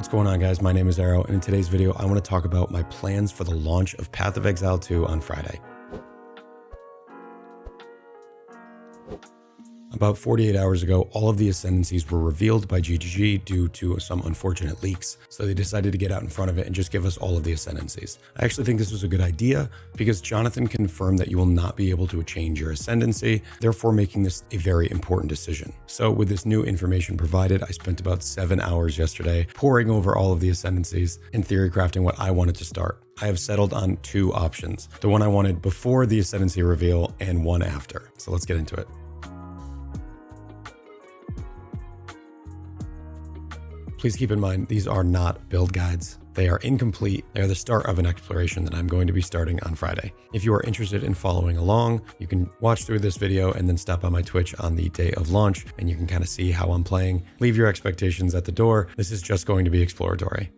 What's going on, guys? My name is Arrow, and in today's video, I want to talk about my plans for the launch of Path of Exile 2 on Friday. About 48 hours ago, all of the ascendancies were revealed by GGG due to some unfortunate leaks, so they decided to get out in front of it and just give us all of the ascendancies. I actually think this was a good idea because Jonathan confirmed that you will not be able to change your ascendancy, therefore making this a very important decision. So with this new information provided, I spent about 7 hours yesterday poring over all of the ascendancies and theory crafting what I wanted to start. I have settled on two options, the one I wanted before the ascendancy reveal and one after. So let's get into it. Please keep in mind, these are not build guides. They are incomplete. They are the start of an exploration that I'm going to be starting on Friday. If you are interested in following along, you can watch through this video and then stop by my Twitch on the day of launch, and you can kind of see how I'm playing. Leave your expectations at the door. This is just going to be exploratory.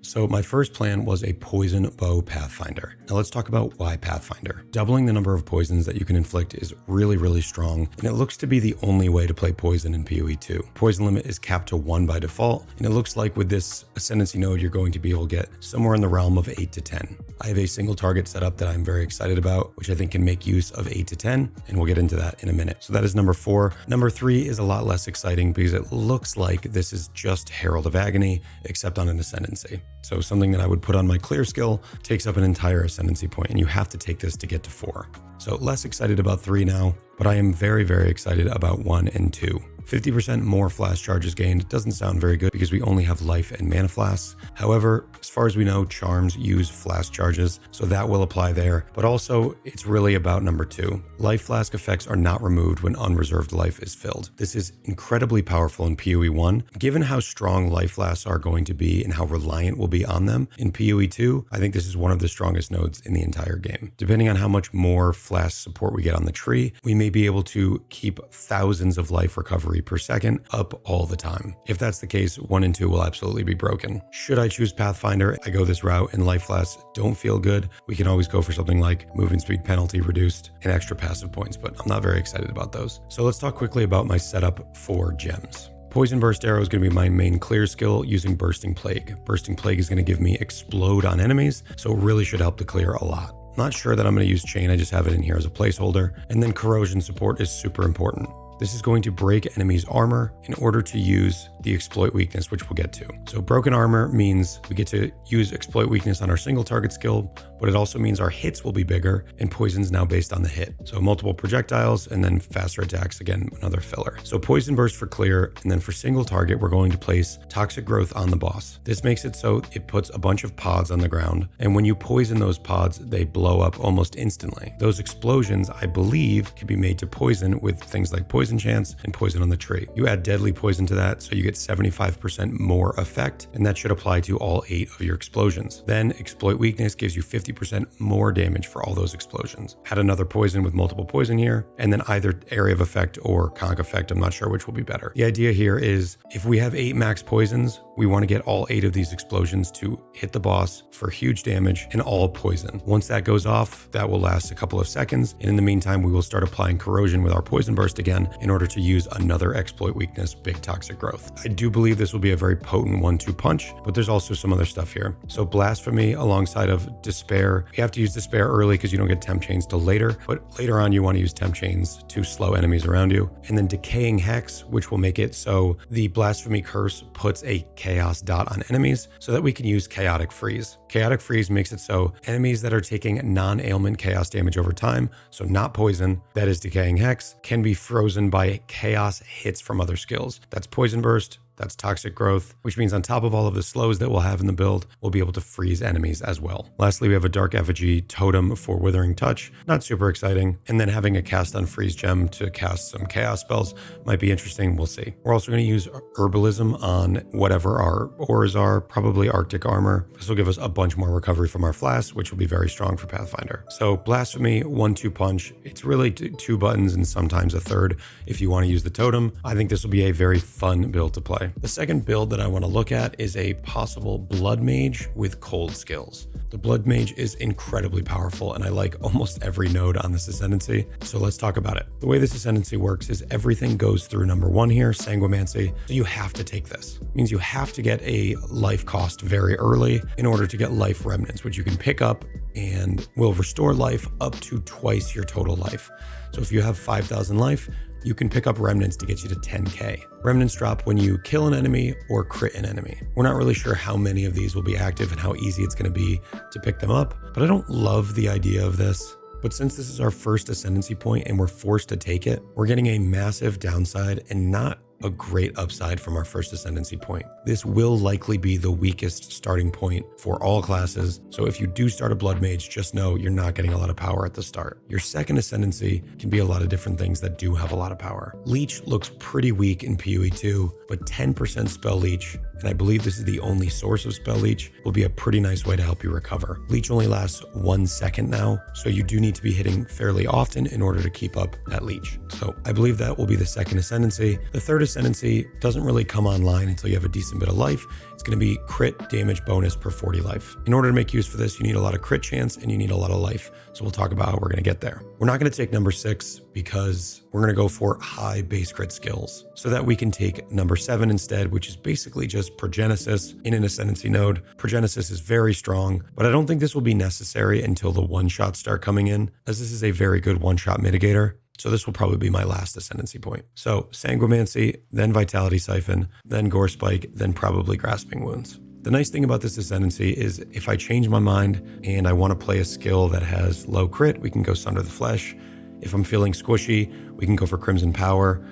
So my first plan was a poison bow Pathfinder. Now let's talk about why Pathfinder. Doubling the number of poisons that you can inflict is really strong, and it looks to be the only way to play poison in PoE 2. Poison limit is capped to 1 by default, and it looks like with this ascendancy node, you're going to be able to get somewhere in the realm of 8 to 10. I have a single target setup that I'm very excited about, which I think can make use of 8 to 10, and we'll get into that in a minute. So that is number 4. Number 3 is a lot less exciting because it looks like this is just Herald of Agony, except on an ascendancy. So something that I would put on my clear skill takes up an entire ascendancy point, and you have to take this to get to 4. So less excited about 3 now, but I am very excited about 1 and 2. 50% more flash charges gained doesn't sound very good because we only have life and mana flasks. However, as far as we know, charms use flash charges, so that will apply there. But also, it's really about number 2. Life flask effects are not removed when unreserved life is filled. This is incredibly powerful in PoE 1. Given how strong life flasks are going to be and how reliant we'll be on them in PoE 2, I think this is one of the strongest nodes in the entire game. Depending on how much more flash support we get on the tree, we may be able to keep thousands of life recovery per second up all the time. If that's the case, 1 and 2 will absolutely be broken. Should I choose Pathfinder, I go this route and life flasks don't feel good. We can always go for something like movement speed penalty reduced and extra passive points, but I'm not very excited about those. So let's talk quickly about my setup for gems. Poison Burst Arrow is going to be my main clear skill using Bursting Plague. Bursting Plague is going to give me explode on enemies, so it really should help to clear a lot. Not sure that I'm going to use Chain, I just have it in here as a placeholder. And then Corrosion support is super important. This is going to break enemies' armor in order to use the exploit weakness, which we'll get to. So broken armor means we get to use exploit weakness on our single target skill, but it also means our hits will be bigger and poison's now based on the hit. So multiple projectiles and then faster attacks, again, another filler. So poison burst for clear, and then for single target, we're going to place toxic growth on the boss. This makes it so it puts a bunch of pods on the ground, and when you poison those pods, they blow up almost instantly. Those explosions, I believe, can be made to poison with things like poison chance and poison on the tree. You add deadly poison to that, so you get 75% more effect, and that should apply to all 8 of your explosions. Then exploit weakness gives you 50% more damage for all those explosions. Add another poison with multiple poison here, and then either area of effect or conk effect. I'm not sure which will be better. The idea here is if we have 8 max poisons, we want to get all 8 of these explosions to hit the boss for huge damage and all poison. Once that goes off, that will last a couple of seconds, and in the meantime, we will start applying corrosion with our poison burst again in order to use another exploit weakness, big toxic growth. I do believe this will be a very potent 1-2 punch, but there's also some other stuff here. So Blasphemy alongside of Despair. You have to use Despair early because you don't get temp chains till later, but later on you want to use temp chains to slow enemies around you. And then Decaying Hex, which will make it so the Blasphemy curse puts a chaos dot on enemies so that we can use Chaotic Freeze. Chaotic Freeze makes it so enemies that are taking non-ailment chaos damage over time, so not poison, that is Decaying Hex, can be frozen by chaos hits from other skills. That's Poison Burst, that's Toxic Growth, which means on top of all of the slows that we'll have in the build, we'll be able to freeze enemies as well. Lastly, we have a Dark Effigy Totem for Withering Touch. Not super exciting. And then having a Cast on Freeze gem to cast some chaos spells might be interesting. We'll see. We're also going to use Herbalism on whatever our ores are, probably Arctic Armor. This will give us a bunch more recovery from our flasks, which will be very strong for Pathfinder. So Blasphemy, 1-2 punch. It's really 2 buttons and sometimes a third if you want to use the totem. I think this will be a very fun build to play. The second build that I want to look at is a possible Blood Mage with cold skills. The Bloodmage is incredibly powerful, and I like almost every node on this ascendancy, so let's talk about it. The way this ascendancy works is everything goes through number 1 here, Sanguimancy, so you have to take this. It means you have to get a life cost very early in order to get life remnants, which you can pick up and will restore life up to twice your total life. So if you have 5,000 life, you can pick up remnants to get you to 10k. Remnants drop when you kill an enemy or crit an enemy. We're not really sure how many of these will be active and how easy it's going to be to pick them up, but I don't love the idea of this. But since this is our first ascendancy point and we're forced to take it, we're getting a massive downside and not a great upside from our first ascendancy point. This will likely be the weakest starting point for all classes, so if you do start a Blood Mage, just know you're not getting a lot of power at the start. Your second ascendancy can be a lot of different things that do have a lot of power. Leech looks pretty weak in PoE 2, but 10% spell leech, and I believe this is the only source of spell leech, will be a pretty nice way to help you recover. Leech only lasts 1 second now, so you do need to be hitting fairly often in order to keep up that leech. So I believe that will be the second ascendancy. The third ascendancy doesn't really come online until you have a decent bit of life. It's going to be crit damage bonus per 40 life. In order to make use for this, you need a lot of crit chance and you need a lot of life. So we'll talk about how we're going to get there. We're not going to take number 6 because we're going to go for high base crit skills so that we can take number 7 instead, which is basically just Progenesis in an ascendancy node. Progenesis is very strong, but I don't think this will be necessary until the one-shots start coming in, as this is a very good one-shot mitigator. So this will probably be my last ascendancy point. So Sanguimancy, then Vitality Siphon, then Gore Spike, then probably Grasping Wounds. The nice thing about this ascendancy is if I change my mind and I want to play a skill that has low crit, we can go Sunder the Flesh. If I'm feeling squishy, we can go for Crimson Power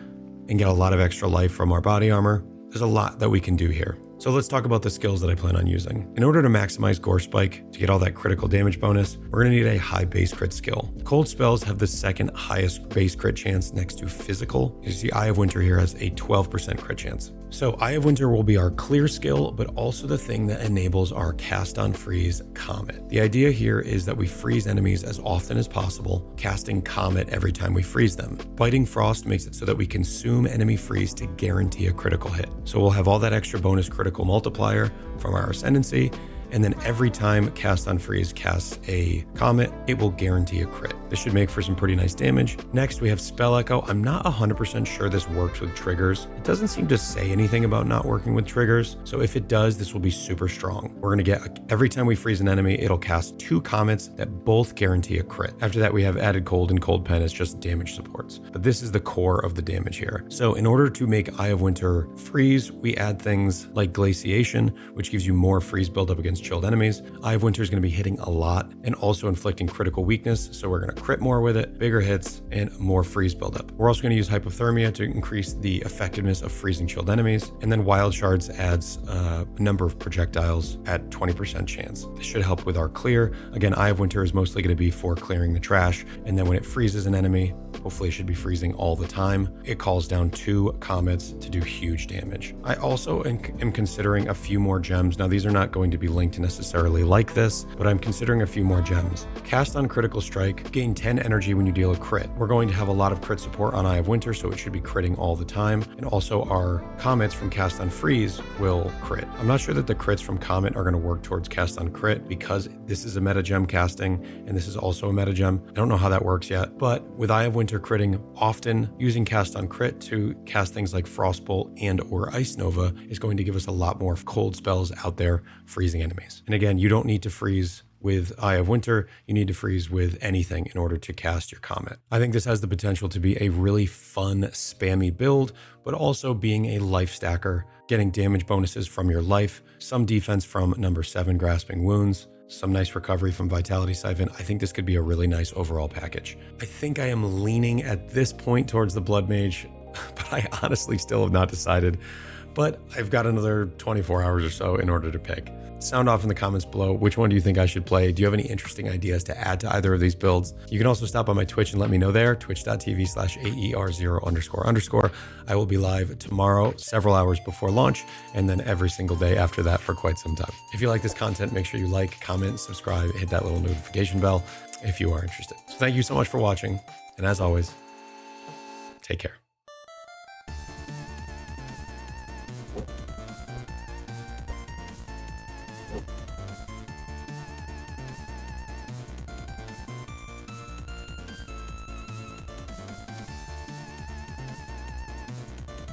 and get a lot of extra life from our body armor. There's a lot that we can do here. So let's talk about the skills that I plan on using. In order to maximize Gore Spike to get all that critical damage bonus, we're going to need a high base crit skill. Cold spells have the second highest base crit chance next to physical. You see Eye of Winter here has a 12% crit chance. So Eye of Winter will be our clear skill, but also the thing that enables our cast on freeze Comet. The idea here is that we freeze enemies as often as possible, casting Comet every time we freeze them. Biting Frost makes it so that we consume enemy freeze to guarantee a critical hit. So we'll have all that extra bonus critical multiplier from our ascendancy, and then every time Cast on Freeze casts a Comet, it will guarantee a crit. This should make for some pretty nice damage. Next, we have Spell Echo. I'm not 100% sure this works with triggers. It doesn't seem to say anything about not working with triggers, so if it does, this will be super strong. We're gonna get, every time we freeze an enemy, it'll cast 2 Comets that both guarantee a crit. After that, we have added Cold, and Cold Pen is just damage supports. But this is the core of the damage here. So in order to make Eye of Winter freeze, we add things like Glaciation, which gives you more freeze buildup against chilled enemies. Eye of Winter is going to be hitting a lot and also inflicting critical weakness, so we're going to crit more with it, bigger hits, and more freeze buildup. We're also going to use Hypothermia to increase the effectiveness of freezing chilled enemies, and then Wild Shards adds a number of projectiles at 20% chance. This should help with our clear. Again, Eye of Winter is mostly going to be for clearing the trash, and then when it freezes an enemy, hopefully it should be freezing all the time, it calls down 2 Comets to do huge damage. I also am considering a few more gems. Now, these are not going to be linked necessarily like this, but I'm considering a few more gems. Cast on Critical Strike, gain 10 energy when you deal a crit. We're going to have a lot of crit support on Eye of Winter, so it should be critting all the time. And also our Comets from Cast on Freeze will crit. I'm not sure that the crits from Comet are going to work towards Cast on Crit because this is a meta gem casting and this is also a meta gem. I don't know how that works yet, but with Eye of Winter critting often, using Cast on Crit to cast things like Frostbolt and or Ice Nova is going to give us a lot more cold spells out there freezing enemies. And again, you don't need to freeze with Eye of Winter, you need to freeze with anything in order to cast your Comet. I think this has the potential to be a really fun, spammy build, but also being a life stacker, getting damage bonuses from your life, some defense from number 7 Grasping Wounds, some nice recovery from Vitality Siphon. I think this could be a really nice overall package. I think I am leaning at this point towards the Blood Mage, but I honestly still have not decided. But I've got another 24 hours or so in order to pick. Sound off in the comments below. Which one do you think I should play? Do you have any interesting ideas to add to either of these builds? You can also stop on my Twitch and let me know there, twitch.tv/AER0__. I will be live tomorrow, several hours before launch, and then every single day after that for quite some time. If you like this content, make sure you like, comment, subscribe, hit that little notification bell if you are interested. So thank you so much for watching. And as always, take care.